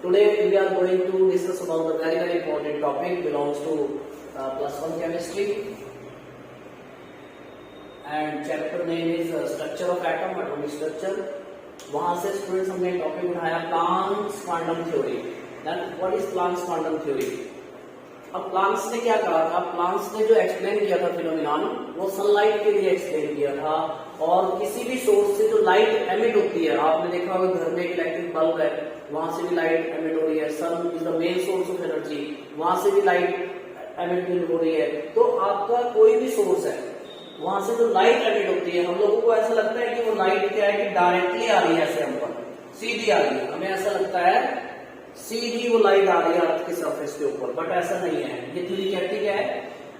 Today we are going to discuss about the very important topic belongs to +1 chemistry and chapter name is structure of atom, atomic structure. वहां से students हमने topic उठाया Planck's quantum theory. Then what is Planck's quantum theory? अब Planck's ने क्या कहा था? Planck's ने जो एक्सप्लेन किया था फिनोमिनन वो सनलाइट के लिए एक्सप्लेन किया था. और किसी भी सोर्स से जो लाइट एमिट होती है, आपने देखा होगा घर में एक इलेक्ट्रिक बल्ब है, वहां से भी लाइट एमिट हो रही है. Sun is the main source of energy, वहां से भी लाइट एमिट हो रही है. तो आपका कोई भी सोर्स है, वहां से जो लाइट एमिट होती है, हम लोगों को ऐसा लगता है कि वो लाइट क्या है कि डायरेक्टली आ रही है, ऐसे हम पर सीधी आ रही है, हमें ऐसा लगता है सीधी वो लाइट आ रही है अर्थ के सरफेस के ऊपर, बट ऐसा नहीं है. ये थ्योरी कहती है,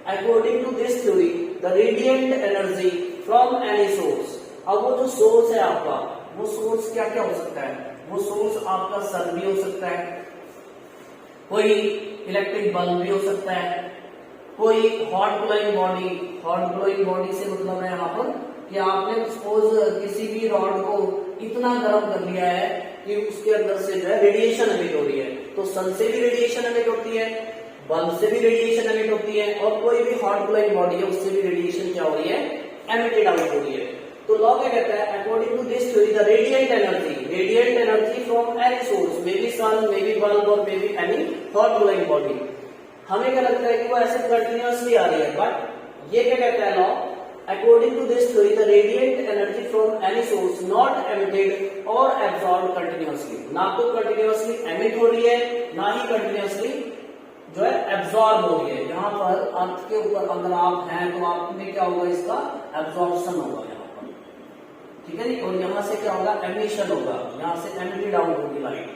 according to this theory the radiant energy from any source. अब वो जो सोर्स है आपका, वो सोर्स क्या क्या हो सकता है? वो सोर्स आपका सन भी हो सकता है, कोई इलेक्ट्रिक बल्ब भी हो सकता है, कोई hot glowing body. Hot glowing body से मतलब है यहाँ पर कि आपने सपोज किसी भी रॉड को इतना गर्म कर लिया है कि उसके अंदर से जो है रेडिएशन एमिट हो रही है. तो सन से भी रेडिएशन एमिट होती है, बल्ब से भी रेडिएशन एमिट होती है, और कोई भी हॉट ग्लोइंग बॉडी है उससे भी रेडिएशन क्या हो रही है? एमिटेड आउट हो रही है. तो लॉ क्या कहता है? According to this theory the radiant energy from any source, may be sun, may be bulb और may be any hot glowing body. हमें क्या लगता है कि वो ऐसे कंटिन्यूअसली आ रही है, बट ये क्या कहता है law? According to this theory the radiant energy from any source not emitted और एब्जॉर्ब कंटिन्यूअसली. ना तो कंटिन्यूअसली एमिट हो रही है, ना ही कंटिन्यूअसली जो है एब्जॉर्ब हो रही है. यहाँ पर अर्थ के ऊपर अगर आप हैं तो आप में क्या होगा? इसका एब्जॉर्प्शन होगा यहाँ पर, ठीक है नहीं. और यहाँ से क्या होगा? एमिशन होगा, यहाँ से एमिटेड आउट होगी लाइट.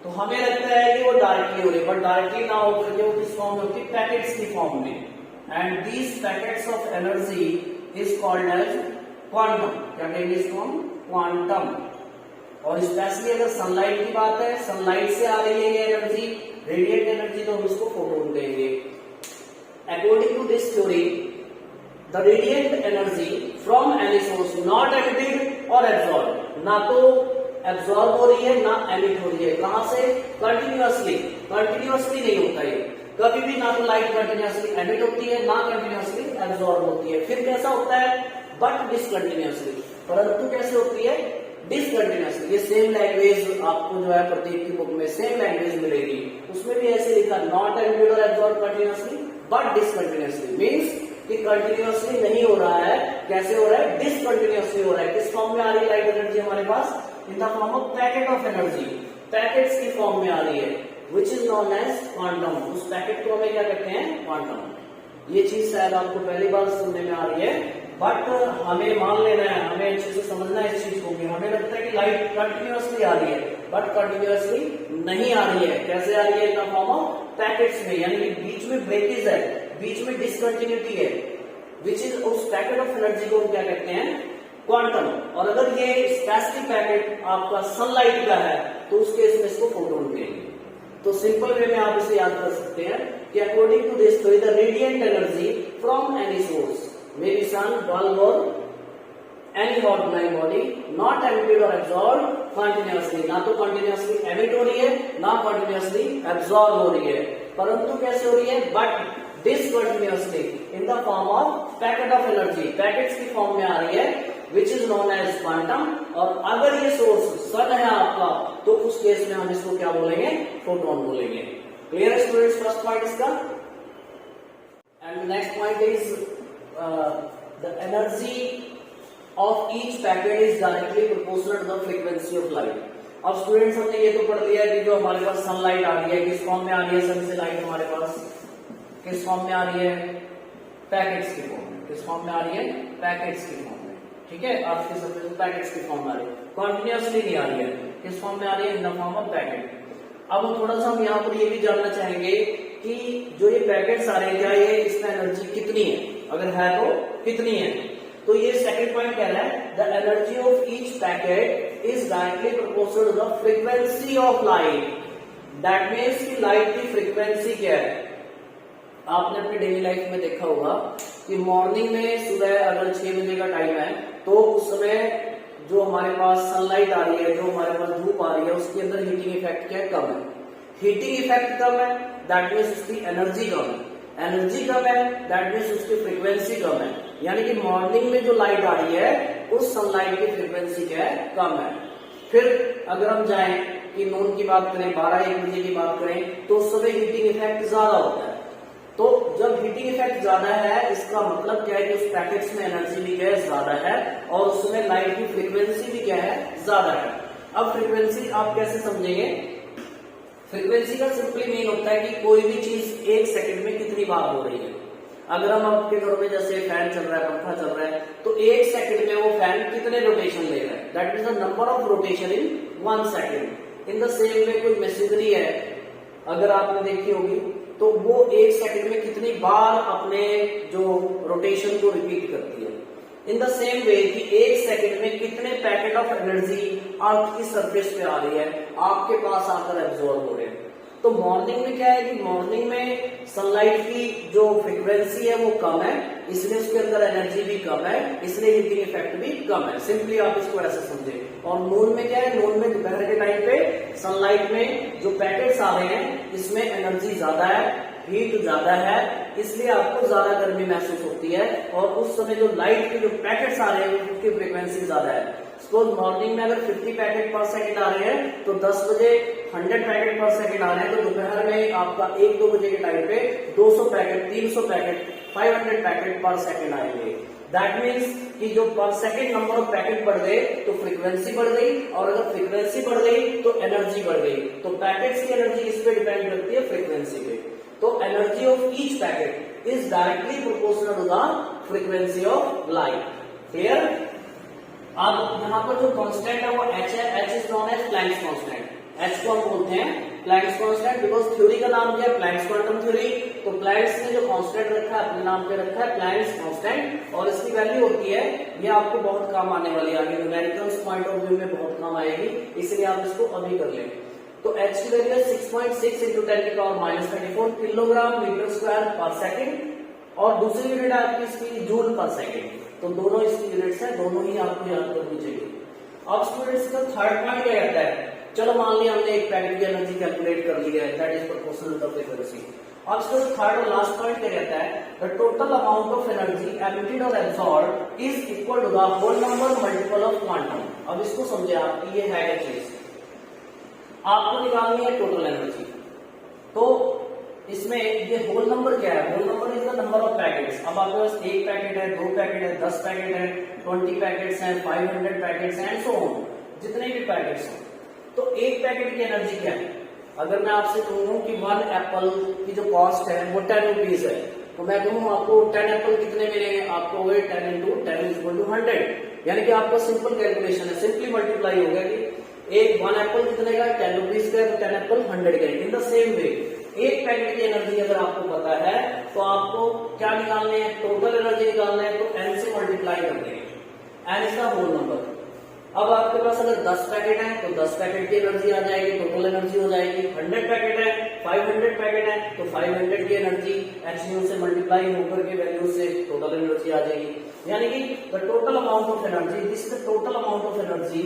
तो हमें लगता है कि वो डायरेक्टली हो रही है, बट डायरेक्टली ना होकर के वो किस फॉर्म में होती है? पैकेट्स की फॉर्म में. And these packets of energy is called as quantum. क्या कहेंगे इसको हम? क्वांटम. और स्पेशली अगर सनलाइट की बात है, सनलाइट से आ रही है ये एनर्जी, रेडिएंट एनर्जी, तो हम इसको फोटोन कहेंगे. According to this theory the radiant energy from any source not emitted और एब्जॉर्ब, ना तो एब्जॉर्ब हो रही है ना एमिट हो रही है. कहां से? कंटिन्यूअसली नहीं होता है कभी भी. ना तो लाइट कंटिन्यूअसली एमिट होती है, ना कंटिन्यूअसली एब्जॉर्ब होती है. फिर कैसा होता है? बट डिसकंटिन्यूअसली. परंतु कैसे होती है? डिसकंटिन्यूअसली. ये सेम लैंग्वेज आपको जो है प्रतीक की बुक में सेम लैंग्वेज मिलेगी, उसमें भी ऐसे लिखा नॉट एमिटेड और एब्जॉर्ब कंटिन्यूअसली बट डिसकंटिन्यूअसली. मीन्स कि कंटिन्यूअसली नहीं हो रहा है. कैसे हो रहा है? डिसकंटिन्यूअसली हो रहा है. किस फॉर्म में आ रही है लाइट एनर्जी हमारे पास? In the form of packet of energy, packets की फॉर्म में आ रही है, which is known as quantum. उस पैकेट को हमें क्या कहते हैं? क्वांटम. ये चीज शायद आपको पहली बार सुनने में आ रही है, बट हमें मान लेना है, हमें अच्छे से समझना है इस चीज को. हमें लगता है कि लाइट कंटिन्यूअसली आ रही है, बट कंटिन्यूअसली नहीं आ रही है. कैसे आ रही है? इन द फॉर्म ऑफ पैकेट्स में, यानी कि बीच में ब्रेकेज है, बीच में डिसकंटिन्यूटी है, विच इज उस पैकेट ऑफ एनर्जी को हम क्या कहते हैं? क्वांटम. और अगर ये स्पेसिफिक पैकेट आपका सनलाइट का है तो उस केस में इसको फोटोन कहेंगे. तो सिंपल वे में आप इसे याद कर सकते हैं कि according to this theory the radiant energy from any source, may be sun, bulb और any hot glowing body, not emitted और एब्जॉर्ब कंटिन्यूअसली. ना तो कंटिन्यूअसली एमिट हो रही है, ना कंटिन्यूअसली एब्जॉर्ब हो रही है, परंतु कैसे हो रही है? But discontinuously in the form of packet of energy, packets की फॉर्म में आ रही है, which is known as quantum. और अगर ये सोर्स सन है आपका तो उस केस में हम इसको क्या बोलेंगे? फोटोन बोलेंगे. क्लियर है स्टूडेंट्स? फर्स्ट पॉइंट इसका. And next point is the energy of each packet is directly proportional to the frequency of light. अब स्टूडेंट्स हमने ये तो पढ़ लिया कि जो हमारे पास सनलाइट आ रही है किस फॉर्म में आ रही है? सन से लाइट हमारे पास किस फॉर्म में आ रही है? पैकेट्स की फॉर्म में. किस फॉर्म में आ रही है? पैकेट्स की फॉर्म में. ठीक है, अर्थ के सरफेस में पैकेट्स की फॉर्म में आ रही है, कंटिन्यूअसली नहीं आ रही है. किस फॉर्म में आ रही है? इन द फॉर्म ऑफ पैकेट. अब थोड़ा सा हम यहाँ पर ये भी जानना चाहेंगे कि जो ये पैकेट्स आ रहे हैं, क्या ये इसमें एनर्जी कितनी है? अगर है तो कितनी है? तो ये सेकंड पॉइंट कह रहा है the energy of each packet is directly proportional to the frequency of light. That means कि लाइट की फ्रीक्वेंसी क्या है? आपने अपनी डेली लाइफ में देखा होगा कि मॉर्निंग में सुबह अगर 6 बजे का टाइम है तो उस समय जो हमारे पास सनलाइट आ रही है, जो हमारे पास धूप आ रही है, उसके अंदर हीटिंग इफेक्ट क्या है? कम है. हीटिंग इफेक्ट कम है, दैट मीन्स उसकी एनर्जी कम है, एनर्जी कम है, दैट मीन्स उसकी फ्रीक्वेंसी कम है। यानी कि मॉर्निंग में जो लाइट आ रही है उस सनलाइट की फ्रीक्वेंसी क्या है, कम है। फिर अगर हम जाएं कि नून की बात करें, 12-1 बजे की बात करें, तो उस समय हीटिंग इफेक्ट ज्यादा होता है। तो जब हीटिंग इफेक्ट ज्यादा है, इसका मतलब क्या है कि उस पैकेट्स में एनर्जी भी क्या है, ज्यादा है, और उसमें लाइट की फ्रीक्वेंसी भी क्या है, ज्यादा है। अब फ्रीक्वेंसी आप कैसे समझेंगे? फ्रीक्वेंसी का सिंपली मीन होता है कि कोई भी चीज 1 सेकंड में कितनी बार हो रही है। अगर हम आपके घरों में जैसे फैन चल रहा है, पंखा चल रहा है, तो 1 सेकंड में वो फैन कितने रोटेशन ले रहा है, that is the number of rotation in 1 second. In the same way कोई मशीनरी है, अगर आपने देखी होगी, तो वो 1 सेकंड में कितनी बार अपने जो रोटेशन को रिपीट करती है। इन द सेम वे कि 1 सेकंड में कितने पैकेट ऑफ एनर्जी अर्थ की सरफेस पे आ रही है, आपके पास आकर एब्जॉर्ब हो रहे हैं। तो मॉर्निंग में क्या है कि मॉर्निंग में सनलाइट की जो फ्रीक्वेंसी है वो कम है, इसलिए उसके अंदर एनर्जी भी कम है, इसलिए हीटिंग इफेक्ट भी कम है। सिंपली आप इसको ऐसे समझे। और नून में क्या है, नून में दोपहर के टाइम पे सनलाइट में जो पैकेट्स आ रहे हैं इसमें एनर्जी ज्यादा है, हीट ज्यादा है, इसलिए आपको ज्यादा गर्मी महसूस होती है। और उस समय जो लाइट के जो पैकेट्स आ रहे हैं उसकी फ्रीक्वेंसी ज्यादा है। सपोज मॉर्निंग में अगर 50 पैकेट पर सेकंड आ रहे हैं, तो 10 बजे 100 पैकेट पर सेकंड आ रहे हैं, तो दोपहर में आपका 1-2 बजे के टाइम पे 200 पैकेट, 300 पैकेट, 500 पैकेट पर सेकंड आएंगे। दैट मीन्स कि जो पर सेकंड नंबर ऑफ पैकेट बढ़ गए तो फ्रीक्वेंसी बढ़ गई, और अगर फ्रीक्वेंसी बढ़ गई तो एनर्जी बढ़ गई। तो पैकेट्स की एनर्जी किस पे डिपेंड करती है, फ्रीक्वेंसी पे। तो energy of each packet is directly proportional to the frequency of light. Clear? अब यहाँ पर जो कांस्टेंट है वो h है, h is known as Planck's constant. h को हम बोलते हैं प्लैंक्स कांस्टेंट, बिकॉज थ्योरी का नाम क्या है, प्लैंक्स क्वांटम थ्योरी। तो प्लैंक्स ने जो कांस्टेंट रखा है अपने नाम पे रखा है प्लैंक्स कांस्टेंट, और इसकी वैल्यू होती है, ये आपको बहुत काम आने वाली है आगे न्यूमेरिकल्स पॉइंट ऑफ व्यू में बहुत काम आएगी, इसलिए आप इसको अभी कर लें। तो h की वैल्यू है 6.6 × 10⁻⁻34 किलोग्राम मीटर स्क्वायर पर सेकेंड, और दूसरी यूनिट है आपकी इसकी जूल पर सेकेंड। तो दोनों इसकी यूनिट्स हैं, दोनों ही आपको याद करनी चाहिए। अब स्टूडेंट्स का थर्ड पॉइंट क्या कहता है, चलो मान लिया हमने एक पैकेट की एनर्जी कैलकुलेट कर ली है, that is proportional to the frequency. अब इसका थर्ड और लास्ट पॉइंट क्या कहता है, the total amount of energy emitted और absorbed is equal to the whole number multiple of quantum. अब इसको समझे आप, ये है क्या चीज, आपको निकालनी है टोटल एनर्जी। तो इसमें ये होल नंबर क्या है, whole number is the number of packets. अब आपके पास 1 पैकेट है, 2 पैकेट है, 10 पैकेट है, 20 पैकेट्स हैं, 500 पैकेट्स हैं, एंड सो ऑन, जितने भी पैकेट्स हैं। तो एक पैकेट की एनर्जी क्या है, अगर मैं आपसे कहूं कि 1 एप्पल की जो कॉस्ट है वो 10 रुपीज है, तो मैं कहूं आपको 10 एप्पल कितने मिलेंगे, आपको वही 10 × 10 = 100। यानी कि आपका सिंपल कैलकुलेशन है, सिंपली मल्टीप्लाई हो गया कि एक 1 एप्पल कितने का, 10 रुपीज का, 10 एप्पल 100 का। इन द सेम वे एक पैकेट की एनर्जी अगर आपको पता है तो आपको क्या निकालने है, टोटल एनर्जी निकालना है, तो n से मल्टीप्लाई कर देंगे, n is the whole number. अब आपके पास अगर 10 पैकेट है तो 10 पैकेट की एनर्जी आ जाएगी, टोटल एनर्जी हो जाएगी। 100 पैकेट है, 500 पैकेट है, तो 500 की एनर्जी h से मल्टीप्लाई होकर के वैल्यू से टोटल एनर्जी आ जाएगी। यानी कि the total amount of energy, this is the total amount of energy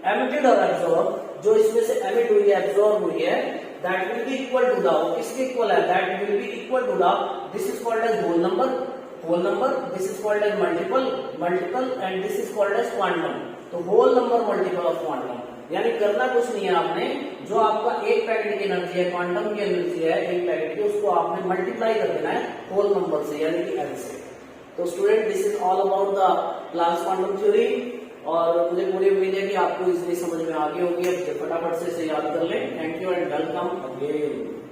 emitted और एब्सॉर्ब, जो इसमें से एमिट हुई है, एब्सॉर्ब हुई है, that will be equal to the, किसके इक्वल है, that will be equal to the, this is called as whole number, this is called as multiple, and this is called as quantum. तो whole number multiple of quantum. यानी करना कुछ नहीं है आपने, जो आपका एक पैकेट की एनर्जी है, क्वांटम की एनर्जी है एक पैकेट की, उसको आपने मल्टीप्लाई कर देना है होल नंबर से, यानी कि n से। तो student, this is all about the Planck's quantum theory, और मुझे पूरी उम्मीद है कि आपको इजीली समझ में आ गई होगी। अब फटाफट से इसे याद कर लें। Thank you and welcome again.